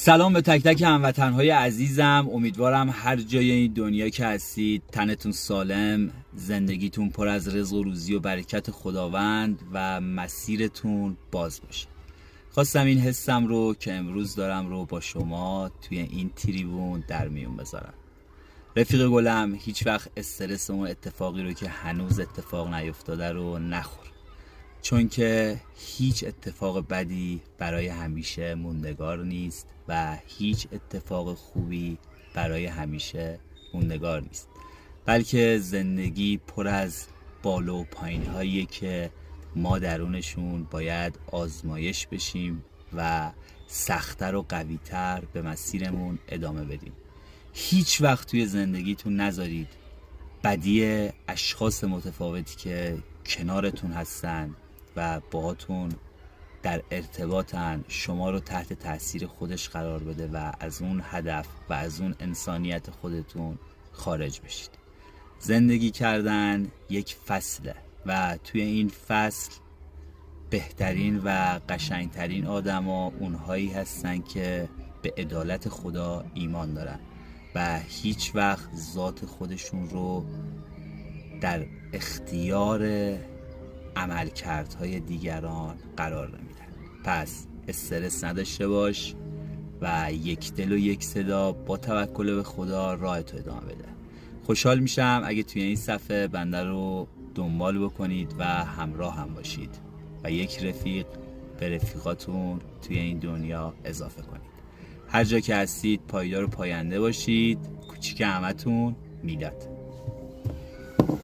سلام به تک تک هموطنهای عزیزم. امیدوارم هر جای این دنیا که هستید تنتون سالم، زندگیتون پر از رزق و روزی و برکت خداوند و مسیرتون باز باشه. خواستم این حسم رو که امروز دارم رو با شما توی این تریبون در میون بذارم. رفیق گلم، هیچ وقت استرس اون اتفاقی رو که هنوز اتفاق نیفتاده رو نخور، چون که هیچ اتفاق بدی برای همیشه موندگار نیست و هیچ اتفاق خوبی برای همیشه موندگار نیست، بلکه زندگی پر از بالا و پایین هایی که ما درونشون باید آزمایش بشیم و سخت‌تر و قوی‌تر به مسیرمون ادامه بدیم. هیچ وقت توی زندگیتون نذارید بدی اشخاص متفاوتی که کنارتون هستن و باهاتون در ارتباطن شما رو تحت تاثیر خودش قرار بده و از اون هدف و از اون انسانیت خودتون خارج بشید. زندگی کردن یک فصله و توی این فصل بهترین و قشنگترین آدما اونهایی هستن که به عدالت خدا ایمان دارن و هیچ وقت ذات خودشون رو در اختیار عملکردهای دیگران قرار نمیدن. پس استرس نداشته باش و یک دل و یک صدا با توکل به خدا راهتو ادامه بده. خوشحال میشم اگه توی این صفحه بنده رو دنبال بکنید و همراه هم باشید و یک رفیق به رفیقاتون توی این دنیا اضافه کنید. هر جا که هستید پایدار و پاینده باشید. کوچیک همتون، میلاد.